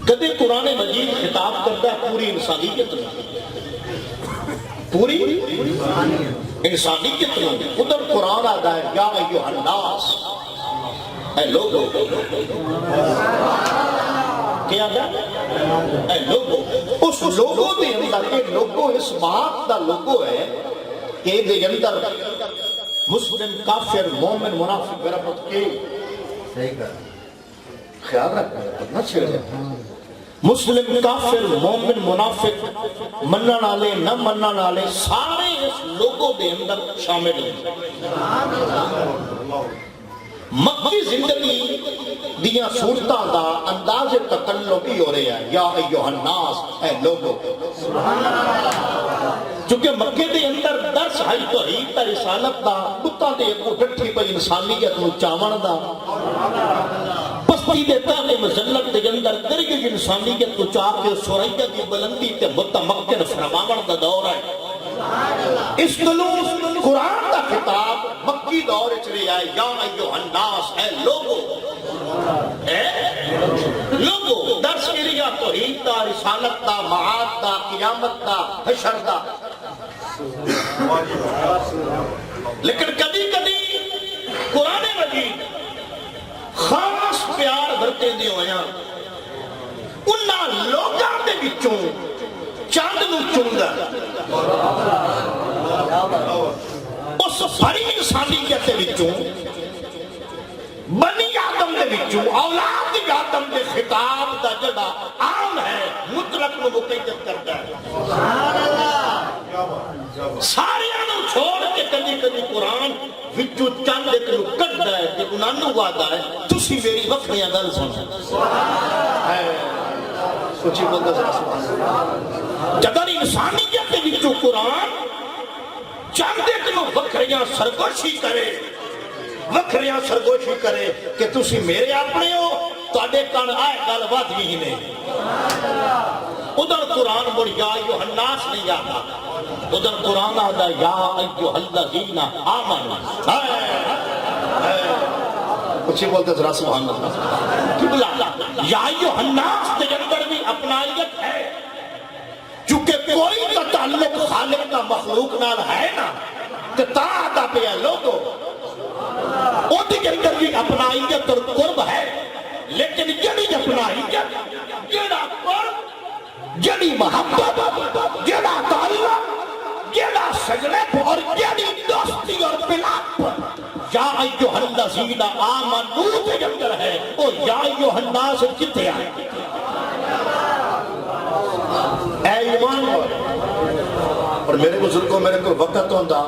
کدے قرآن مجید خطاب کرتا ہے پوری انسانیت میں، پوری انسانیت میں. ادھر قرآن آتا ہے یا ایھا الناس، اے لوگو. کیا آتا ہے؟ اے لوگو. اس لوگو دے اندر، یہ لوگو اس بات دا لوگو ہے کہ دے اندر مسلم، کافر، مومن، منافق برابر کے خیال رکھنا نہ چھیڑ جائے. مسلم، کافر، مومن، منافق، منن والے، نہ منن والے، سارے اس لوگوں دے اندر شامل ہیں. مکی زندگی دیاں صورتاں دا انداز تکلم ہی ہو رہا ہے یا ایھا الناس، اے لوگو. چونکہ مکے دے اندر درس ہے توحید دا، رسالت دا، بتاں دے اگوں ڈٹھی پئی انسانیت نو چاون دا، پستی دے تانے مذلت دے اندر درگی انسانیت کو چاہ کے سوریہ کی بلندی تے متمکن فرماون دا دور ہے. اس قلوب قرآن دا خطاب مکی دور چلے آئے یا ایھا الناس، اے لوگو. اے لوگو درس کریا توحید دا، رسالت دا، معاد دا، قیامت دا، حشر دا. لیکن کبھی کبھی قرآن مجید خاص پیار بھرتے دے ہویا انہاں لوگاں دے وچوں چند نو چندا، اس ساری انسانیت دے وچوں، بنی آدم دے وچوں، اولاد آدم دے خطاب دا جڑا عام ہے مطلق نو مقید کرتا ہے. سارے نو چھوڑ کے کبھی کبھی قرآن وچوں چند ایک نو کڈدا ہے کہ انہاں نو وعدہ ہے تسی میری وکھریاں گل سن. سوچی بولدا جدر انسانیت دے وچوں قرآن چند ایک نو وکھریاں سرگوشی کرے، وکھریاں سرگوشی کرے کہ تسی میرے اپنے ہو، تواڈے کان آئے گل ود بھی نہیں. ادھر قرآن مڑ یا ایھا الناس نہیں آتا، ادھر قرآن آتا یا ایھا الذین آمنوا. کچھ بولتے ذرا سبحان اللہ. یا ایھا الناس کے اندر بھی اپنائیت ہے، چونکہ کوئی کا تعلق خالق کا مخلوق نال ہے نا کہ تا آتا پہ لوگو. ان کے اندر بھی اپنائیت اور قرب ہے، لیکن جڑی اپنائیت، جڑا قرب، جڑی محبت، جڑا تعلق، جڑا سجنت اور جڑی دوستی اور پلاپ یا ایھا الذین آمنوا کے اندر ہے، وہ یا ایھا الناس کتے آئے؟ اے ایمان. اور میرے بزرگوں، میرے کو وقت ہوتا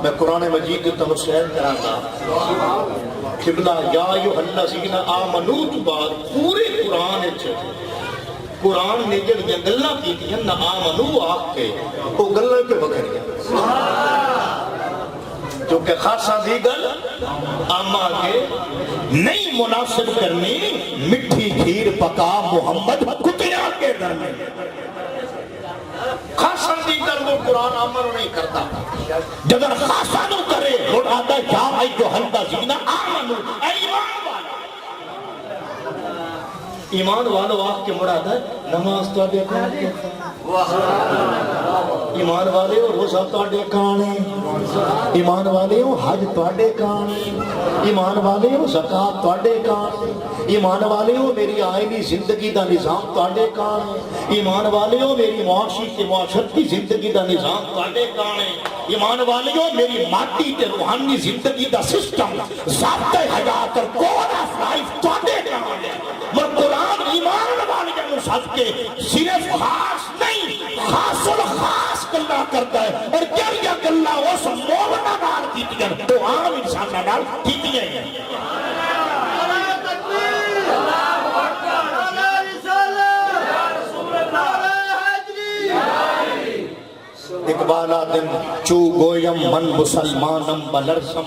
میں قرآن مجید کی تمثیل کراتا قبلہ یا ایھا الذین آمنوا تو بعد پورے قرآن نے جڑیاں گلاں کیتیاں نہ آمنو آکھ کے وہ گلاں کے بغیر جو کہ خاصا دی گل آما کے نہیں مناسب کرنی، مٹھی کھیر پکا محمد کتیاں کے در میں. خاصا دی گل وہ قرآن آمن نہیں کرتا. جگر خاصا نو کرے وہ آتا یا ایھا الذین آمنوا، اے ایمان والا. ایمان والو آپ کے مراد ہے نماز تو آدھے کھانے، ایمان والے ہو روزہ تو آدھے کھانے، ایمان والے ہو حج تو آدھے کھانے، ایمان والے ہو زکاة تو آدھے کھانے، ایمان والے ہو میری آئینی زندگی دا نظام تو آدھے کھانے، ایمان والے ہو میری معاشی کے معاشرتی زندگی دا نظام تو آدھے کھانے، ایمان والے ہو میری مادی تے روحانی زندگی دا سسٹم، ضابطہ حیات اور کوڈ آف لائف تو آدھے کھانے. مر قرآن ایمان والے صف کے صرف خاص نہیں، خاص الخاص گلا کرتا ہے، اور کیا گلا اس مومنہ نال کیتیاں تو عام انسانہ نال کیتیاں ہیں. اقبال آدم چو گویم من مسلمانم بلرزم،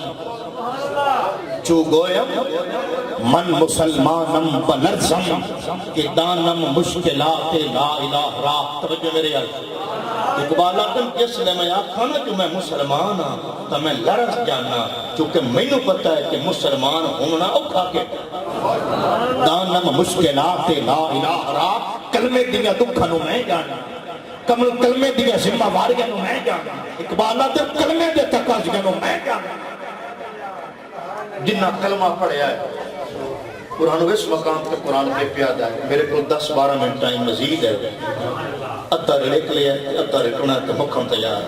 چو گویم من مسلمانم بلرزم کہ دانم مشکلات لا الہ راہ. توجہ میرے یار اقبال آدم جس نے میں آکھا نا کہ میں مسلمان ہاں تو میں لرز جانا، چونکہ میں نے پتا ہے کہ مسلمان ہونا اوکھا کے دانم مشکلات لا الہ را کلمے دیا دکھا نو میں جانا کمل کلمے دیا ذمہ واریاں نو میں جانا اقبالہ دے کلمے دے تقاضیاں نو میں جانا جنہ کلمہ پڑھیا ہے قرآن اس مقام پہ قرآن پہ پیادا ہے میرے کو 10-12 منٹ ٹائم مزید ہے ادھا لکھ لیا ادھا لکھنا تو مکھم تیار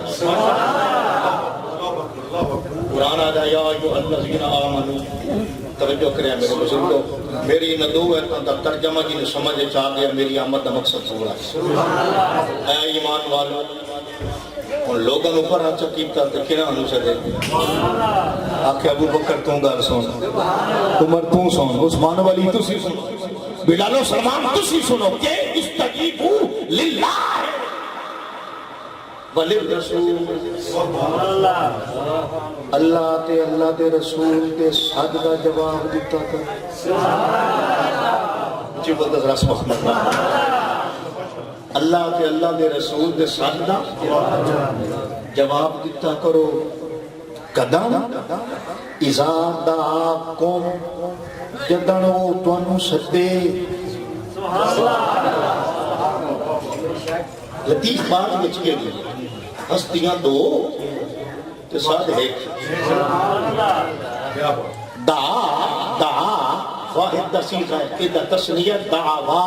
قرآن آجا یا ایوہ الذین آمنوا توجہ کریں میرے بزرگوں میری ندو ہے تو ترجمہ جی نے سمجھ چاہ گیا میری آمد کا مقصد پورا ہے اے ایمان والو ان لوگوں اوپر ہاتھ کیتا تو کنا انو سے دے آکھے ابو بکر تو گل سن عمر تو سن عثمان والی تو سی سن بلال و سلمان تو سی سنو کہ استجیبو للہ وَلِلرَّسُولِ اللہ تے رسول تے صد کا جواب دیتا تھا جی بلد رس محمد اللہ تے رسول تے صد کا جواب دیتا کرو قدم اذا دعاکم جدن وہ توانو سدے لطیف بات بچ گئی ہستیاں دو تے ساتھ ایک دعا واحد دا سیغہ ہے کہ دا تسنیہ دعوا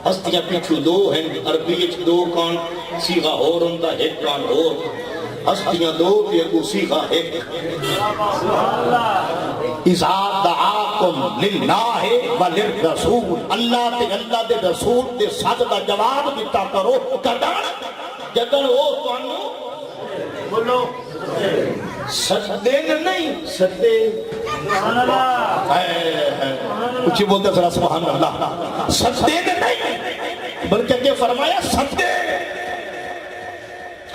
ہستیاں پیچھو دو ہیں عربی اچھ دو کان سیغہ ہور ہوں دا ایک کان ہور ہستیاں دو تے اگو سیغہ ایک اذا دعاکم للہ وللرسول اللہ دے رسول دے صد دا جواب دیتا کرو کدن جدن وہ توانو بولو سدے نہیں سدے کچھ بولتے ذرا سبحان اللہ سدے نہیں بلکہ کہ فرمایا سدے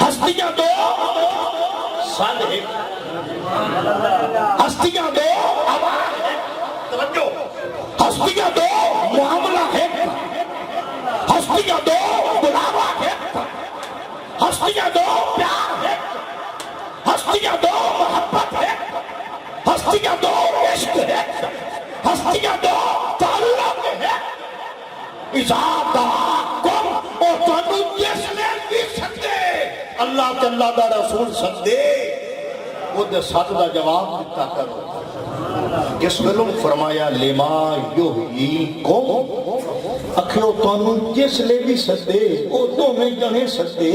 ہستیاں دو صد ایک ہستیاں دو آواز ہے توجہ ہستیاں دو معاملہ ہے ہستیاں دو بلاوا ہے ہستیاں دو پیار ہے ہستیاں دو محبت ہے ہستیاں دو عشق ہے ہستیاں دو تعلق ہے اذا دعاکم اور تانو جس نے بھی سکتے اللہ تے اللہ دا رسول سکتے وہ دے ساتھ دا جواب دیتا کرو جس ویلوں فرمایا لما یحییکم اکھیو تانوں جس لے بھی سدے او تو میں جنے سدے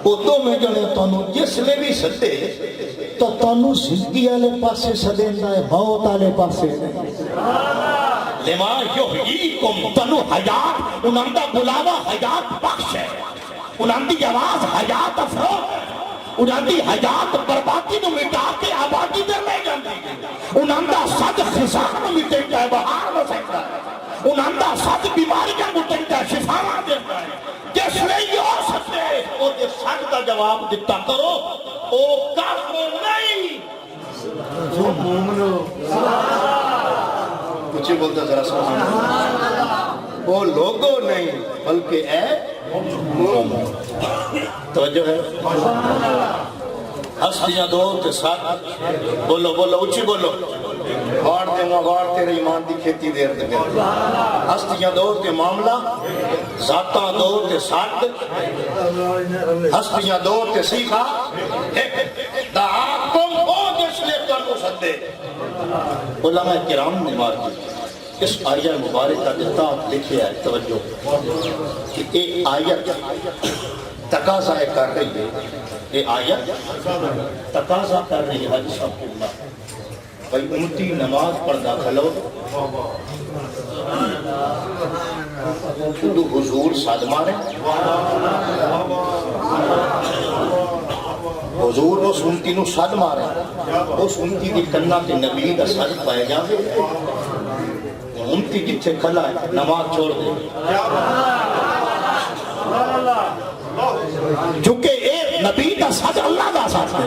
او تو میں جنے تانوں جس لے بھی سدے تو تانوں زندگی والے پاسے سدیندا ہے موت والے پاسے لما یحییکم تانوں حیات انہاں دا بلاوا حیات بخش ہے انہاں دی آواز حیات افروز ہے انہاں دی حیات بربادی نو مٹا کے آبادی در لے جاندی انہاں دا صد خزان نو مٹا ہے بہار ہو سکتا ہے انہاں دا صد بیماریاں مٹا ہے شفاواں دیتا ہے جس نے یہ سکتے او دے صد کا جواب دیتا کرو او کافر نہیں وہ مومنو کچھ بولتا ذرا سبحان وہ لوگوں نہیں بلکہ اے مومن توجہ ہے ہستیاں دو تے ساتھ بولو بولو اچھی بولو غار تے مغار تیرے ایمان دی کھیتی دیر دے گئے ہستیاں دو تے معاملہ ذاتاں دو تے ساتھ ہستیاں دو تے سیکھا دعاکم او جس لے کر کو سدے علماء کرام نے مار دی اس آیہ مبارکہ دیتا لکھے ہے توجہ کہ ایک آیت تقاضا کر رہی ہے یہ آیت تقاضا کر رہی ہے حج صاحب اللہ بھائی امتی نماز پڑھنا کھلو تو حضور ساتھ مارے حضور وہ سنتی نو ساتھ مارے وہ سنتی دی کنہ کے نبی دا ساتھ پائے جاوے امتی جتھے کھلا ہے نماز چھوڑ دے چونکہ ایک نبی کا ساتھ اللہ کا ساتھ ہے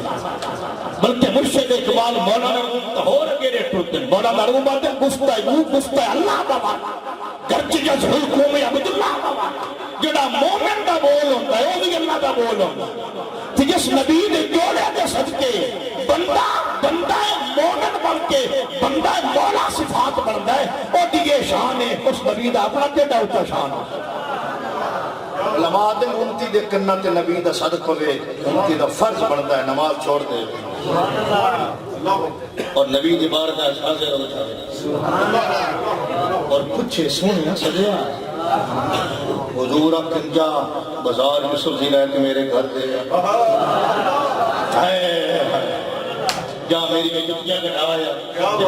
بلکہ مرشد اقبال مولانا ہو رگے رے ٹوٹن مولانا رو بات ہے گفتہ اللہ کا بات گرچہ جس حکوم عبداللہ کا بات جڑا مومن کا بول ہوتا ہے وہ بھی اللہ کا بول ہوتا ہے جس نبی نے جوڑے دے صدقے بندہ مومن بن کے بندہ مولا صفات بنتا ہے، وہ دیئے شان ہے اس نبی دا اپنا کیڑا اچھا شان ہے۔ علماء دن امتی دے کرنا تے نبی دا صدق ہوئے، امتی دا فرض بنتا ہے نماز چھوڑ دے اور نبی دی بارگاہ حاضر ہو جائے اور پوچھے سونے سجیا حضور کنجا بازار یوسف جی لے کے میرے گھر دے جا میری جتیاں کٹایا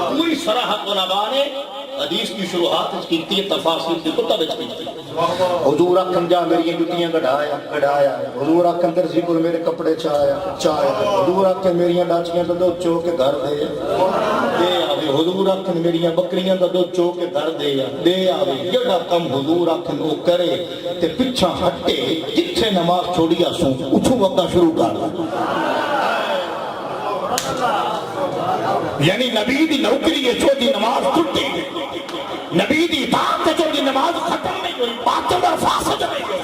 پوری صراحت علماء نے حدیث کی شروحات کیتی ہے، تفاصیل کی کتب کیتی ہے۔ حضور کنجا میری جتیاں کٹایا، حضور اندر سی کو میرے کپڑے چایا، حضور کے میری ڈاچیاں دا دودھ چو کے گھر دے آوے، حضور آکھن میری بکریاں دا دودھ چو کے گھر دے آوے، جڑا کم حضور آکھن وہ کرے تے پچھا ہٹے جتھے نماز چھوڑیا سوں اٹھو وقت شروع کر۔ یعنی نبی دی نوکری ہے جو دی نماز چھٹی، نبی دی اطاعت ہے جو دی نماز ختم نہیں ہوئی، باطل اور فاسد نہیں ہوئی۔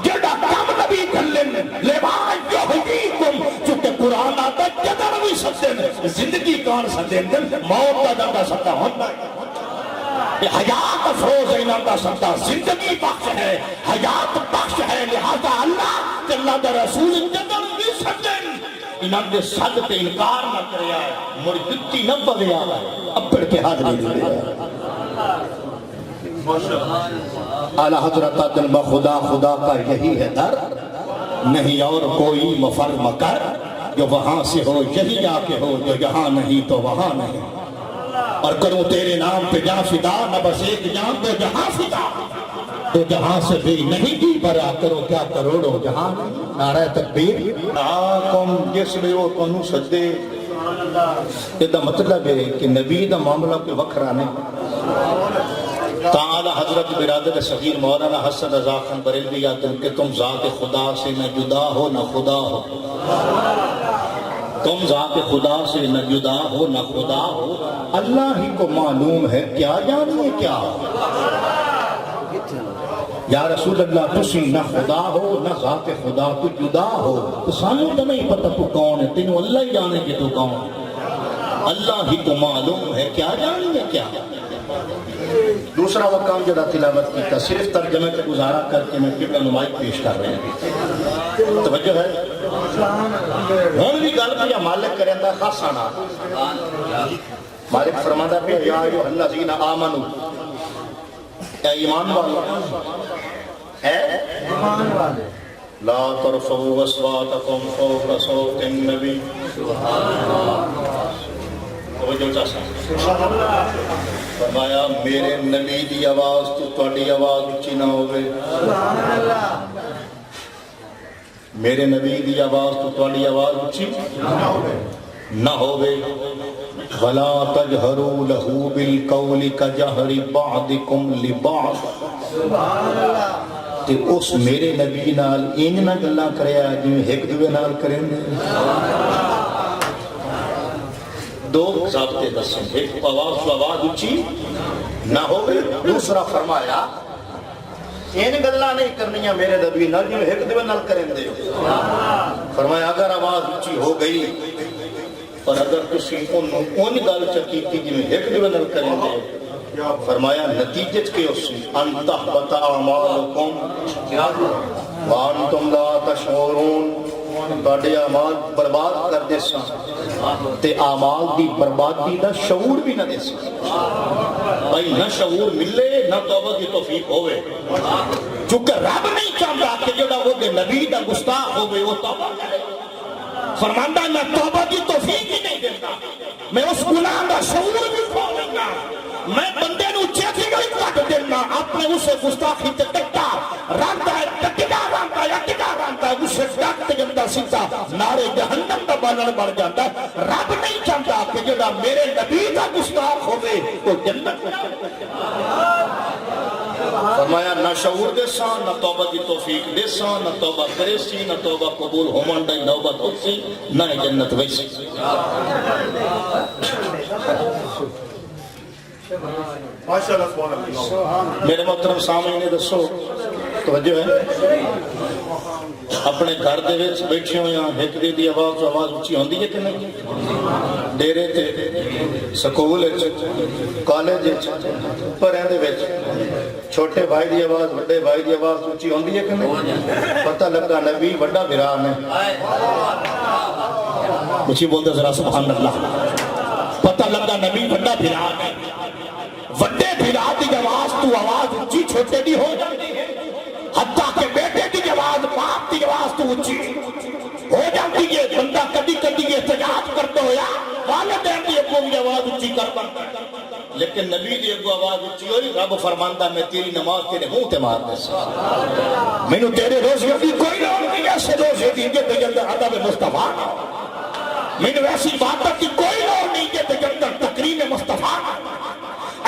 جڑا کم نبی کھلن لما یحییکم چونکہ قرآن آتا جدر بھی سکتے زندگی کان سکتے موت کا جڑا سکتا ہوتا ہے، حیات افروز ہے انہوں کا سکتا، زندگی بخش ہے، حیات بخش ہے، لہذا اللہ کہ اللہ دا رسول جدر بھی سکتے انہوں نے صد پہ انکار نہ کریا ہے، مڑ جتی نہ بغیا ہے، اب پڑھ کے حاضری دیا ہے۔ اعلی حضرت دل بخدا خدا کا یہی ہے در، نہیں اور کوئی مفر مکر، جو وہاں سے ہو یہی آ کے ہو، جو یہاں نہیں تو وہاں نہیں، اور کروں تیرے نام پہ جان فدا، نہ بس ایک جان تو جہاں فدا، تو جہاں سے بھی نہیں کی برا کرو کیا کروڑو جہاں نعرہ تکبیر آکم جس میں وہ کنو سجدے۔ یہ دا مطلب ہے کہ نبی دا معاملہ کے وکھرا نہیں۔ تعالی حضرت برادر صغیر مولانا حسن رضا خان بریلوی آتے ہیں کہ تم ذات خدا سے نہ جدا ہو نہ خدا ہو، تم ذات خدا سے نہ جدا ہو نہ خدا ہو، اللہ ہی کو معلوم ہے کیا جانیے کیا ہو۔ یا رسول اللہ تسی نہ خدا ہو نہ ذات خدا تو جدا ہو، تو سانوں تو نہیں پتہ تو کون ہے، تینوں اللہ ہی جانے کہ تو کون ہے، اللہ ہی کو معلوم ہے کیا جانیے کیا۔ دوسرا مقام جڑا تلاوت کی تھا صرف ترجمے کا گزارا کر کے میں قبلہ نمائی پیش کر رہے ہیں، توجہ ہے ہون بھی گل کیا مالک کریں دا خاص آنا، مالک فرماتا پہ یا ایوہ الذین آمنو، اے ایمان والے لا ترفعوا اصواتکم فوق صوت النبی، فرمایا میرے نبی دی آواز تو تواڈی آواز اچھی نہ ہوئے، میرے نبی دی آواز تو تواڈی آواز اچھی نہ ہوئے، ولا تجہروا لہ بالقول کجہر بعضکم لبعض، تے اس میرے نبی نال ان نہ گلاں کریا جویں ایک دوے نال کریں گے۔ دو ضابطے دسیں، ایک آواز اچھی نہ ہوئے، دوسرا فرمایا ان گلاں نہیں کرنیاں میرے نبی نال جویں ایک دوے نال کریں دے۔ فرمایا اگر آواز اچھی ہو گئی اور اگر کسی ان گل چکیتی جویں ایک دوے نال کریں دے، فرمایا نتیجت کے اس ان تحبط اعمالکم وانتم لا تشعرون، تواڈے اعمال برباد کر دے سن تے اعمال دی بربادی دا شعور بھی نہ دے سن۔ بھائی نہ شعور ملے نہ توبہ کی توفیق ہوئے، چونکہ رب نہیں چاہتا کہ جڑا وہ دے نبی دا گستاخ ہوئے وہ توبہ کرے، فرماندہ میں توبہ کی توفیق ہی نہیں دیتا، میں اس گناہ دا شعور بھی کھو لینا، میں بندے نو چیتی گئی کٹ دینا، اپنے اسے گستاخی تے ٹکتا رانتا ہے، ٹکڑا رانتا ہے، ٹکڑا رانتا ہے، اسے ڈاکتے جندہ سیتا نارے جہنم دا بانن بڑھ جاتا ہے۔ رب نہیں چاہتا کہ جڑا میرے نبی دا گستاخ ہوئے تو جنت میں فرمایا نہ شعور دے سان نہ توبہ کی توفیق دے سان، نہ توبہ کرے سی نہ توبہ قبول ہومن دائی نوبت ہو سی نہ جنت ویسی۔ میرے محترم سامعین دسو توجہ ہے، اپنے گھر دے وچ بیٹھے ہوئے ہیں ایک دی آواز اچھی ہوندی ہے کہ نہیں ڈیرے تے سکول وچ کالج وچ پریں دے وچ چھوٹے بھائی دی آواز بڑے بھائی دی آواز اچھی ہوندی ہے کہ نہیں پتہ لگا نبی بڑا بھرا نے اچھی بولتے ذرا سبحان اللہ پتہ لگا نبی بڑا بھرا نے وڈے بھرا دی آواز تو آواز اچھی چھوٹے دی ہو جاتی ہے حتیٰ کہ بیٹے دی آواز باپ دی آواز تو اچھی ہو جاتی ہے بندہ کدی کدی احتجاج کرتا ہویا والدین دی اگوں کی آواز اچھی کر پڑتا لیکن نبی دی اگوں آواز اچھی ہوئی رب فرماندہ میں تیری نماز تیرے منہ تے مار دے میں نے تیرے روزیوں کی کوئی لوگ نہیں ایسے روزے دی کہ تجندر عدب مصطفیٰ میں نے ایسی باتت کی کوئی لوگ نہیں کہ تجندر تقریم مصطفیٰ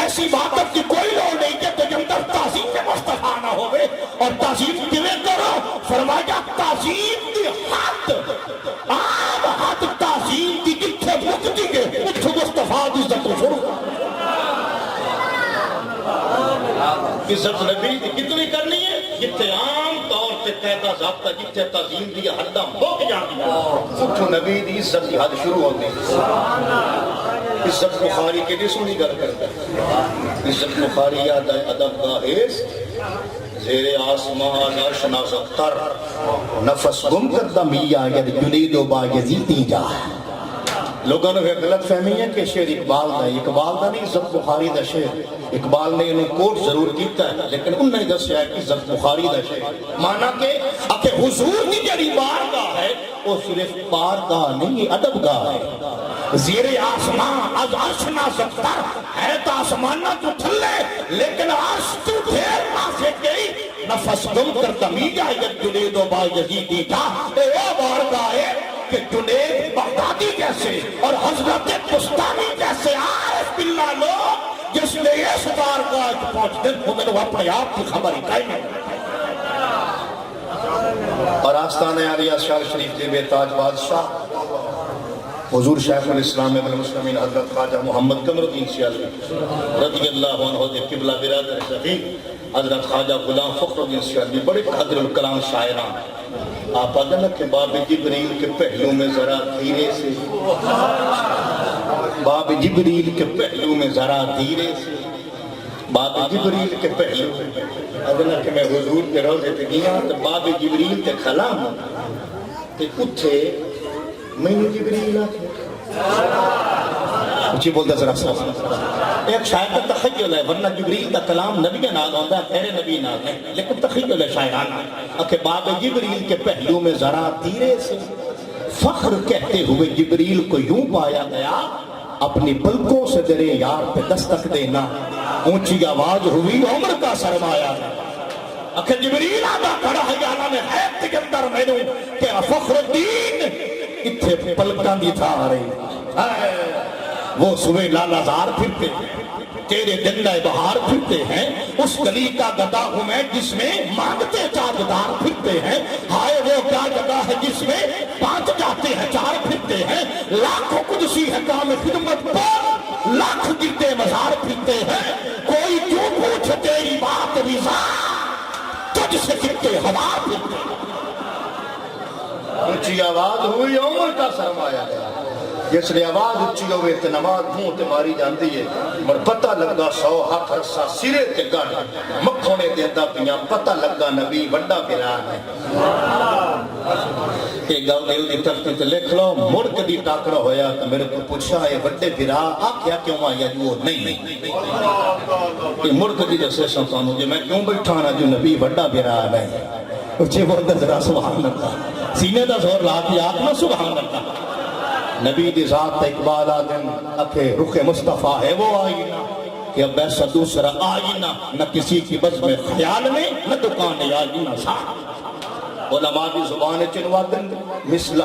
ایسی باتت کی کوئی لوگ نہیں کہ تجندر تعظیم مصطفیٰ نہ ہوئے اور تعظیم کیویں کرو فرمایا تعظیم دی حد عام حد تعظیم دی جتھے مکتی ہے اتھو مصطفیٰ دی عزت شروع عزت نبی دی کتنی کرنی ہے جتھے عام طور سے قاعدہ ضابطہ جتھے تعظیم دی حداں مک جاندی اتھو نبی دی عزت دی حد شروع ہوتی عزت بخاری کے لیے سنی گل کرتا ہے عزت بخاری یاد ہے ادب کا حیث زیر آسمان عرش نازک تر نفس گم کردہ میاں ید جنید و با یزیدی جا لوگوں نے غلط فہمی ہے کہ شعر اقبال دا نہیں عزت بخاری دا شعر اقبال نے انہیں کوٹ ضرور کیتا ہے لیکن انہوں نے دسیا ہے کہ عزت بخاری دا شعر مانا کہ حضور کی جڑی بارگاہ ہے وہ صرف بارگاہ نہیں ادب گاہ ہے زیر آسمان از عرش نازک تر ہے تا آسمانہ تو تھلے لیکن عرش تو دھیر نازک گئی نفس گم کر دمیگا یک جنید و با یزیدی جا اے وہ بارگاہ ہے کہ جنید بغدادی جیسے اور حضرت بستانی جیسے عارف باللہ لوگ جس نے اس بارگاہ پہنچ دن وہ میں نے اپنے آپ کی خبر ہی کہیں اور آستانِ عالیہ شاہ شریف دے بے تاج بادشاہ حضور شیخ الاسلام ابن مسلمین حضرت خواجہ محمد قمر الدین سیالوی رضی اللہ عنہ دے قبلہ برادر شفیع حضرت خواجہ غلام فخر الدین سیالوی بڑے قدر الکلام شاعران آپ آدھنا کہ باب جبریل کے پہلو میں ذرا دھیرے سے باب جبریل کے پہلو میں ذرا دھیرے سے باب جبریل کے پہلو آدھنا کہ میں حضور کے روزے پہ گیا تو باب جبریل کے خلام تے اتھے میں نے جبریل آتے اچھی بولتا ذرا سا ایک شاعر کا تخیل ہے ورنہ جبریل کا کلام نبی کا ناز ہوتا ہے پہلے نبی ناز ہے لیکن تخیل ہے شاعرانہ کہ باب جبریل کے پہلو میں ذرا دھیرے سے فخر کہتے ہوئے جبریل کو یوں پایا گیا اپنی پلکوں سے تیرے یار پہ دستک دینا اونچی آواز ہوئی عمر کا سرمایہ کہ جبریل آدھا کھڑا ہے جانا میں حیث کے اندر میں نے کہ فخر الدین اتھے پلکاں دی تھا رہی وہ صبح لالازار پھرتے تیرے دنڈائے بہار پھرتے ہیں اس گلی کا گدا ہوں میں جس میں مانگتے تاجدار پھرتے ہیں ہائے وہ کیا جگہ ہے جس میں پانچ جاتے ہیں چار پھرتے ہیں لاکھوں قدسی ہے کام خدمت پر لاکھ گرتے مزار پھرتے ہیں کوئی کیوں پوچھ تیری بات رضا تجھ سے گرتے ہزار پھرتے ہیں اونچی آواز ہوئی عمر کا سرمایہ جس نے آواز اچھی ہوئے تے نماز منہ تے ماری جاندی ہے اور پتہ لگا 100 ہاتھ رسا سرے تے گڑ مکھونے دیندا پیاں پتہ لگا نبی بڑا بھرا ہے کہ گل دل دی تختی تے لکھ لو مڑ کدی ٹاکرا ہویا تے میرے کو پوچھا اے بڑے بھرا آکھیا کیوں آیا جو نہیں یہ مڑ کدی جیسے سانو جے میں کیوں بیٹھا نا جو نبی بڑا بھرا ہے اچھے بولتے ذرا سبحان اللہ سینے دا زور لا کے آتما سبحان اللہ نبی دی ذات اقبال آدم اکھے رخ مصطفیٰ ہے وہ آئینہ کہ اب ایسا دوسرا آئینہ نہ کسی کی بزم خیال میں نہ دکان آئینہ ساتھ علماء دی زبان چنوادن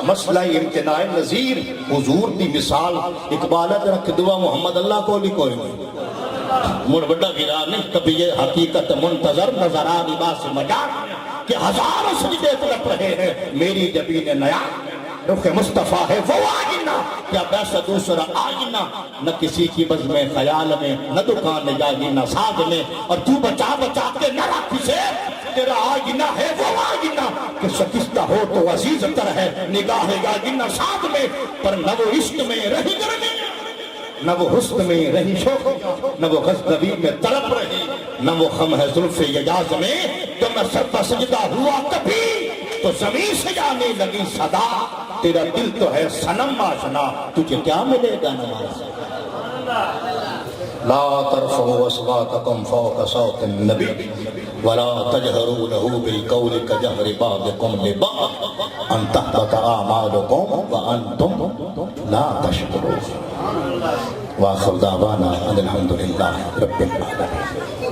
مسئلہ امتناع نظیر حضور دی مثال اقبالت رکھ دعا محمد اللہ کو بھی کوئی نہیں مڑ بڑا گرا نہیں کبھی یہ حقیقت منتظر نظرہ لباس مجار کہ ہزاروں سجدے طرف رہے ہیں میری جبین نیا رخ مصطفیٰ ہے وہ آئینہ، کیا ویسا دوسرا آئینہ، نہ کسی کی بزم خیال میں، نہ دکان جاگی نہ ساز میں، اور تو بچا بچا کے نہ رکھ سے، تیرا آئینہ ہے وہ آئینہ کہ شکستہ ہو تو عزیز تر ہے نگاہ آئینہ ساتھ میں، پر نہ وہ عشق میں رہی گرمی، نہ وہ حسن میں رہی شوق، نہ وہ غزنوی میں طلب رہی، نہ وہ خم ہے زلف یجاز میں، جو میں سر پر سجدہ ہوا کبھی تو زمین سے جانے لگی صدا، تیرا دل تو ہے صنم آشنا، تجھے کیا ملے گا نماز؟ لا ترفعوا اصواتکم فوق صوت النبی ولا تجہروا له بالقول کجہر بعضکم لبعض ان تحبط اعمالکم وانتم لا تشعرون۔ وآخر دعوانا ان الحمد للہ رب العالمین۔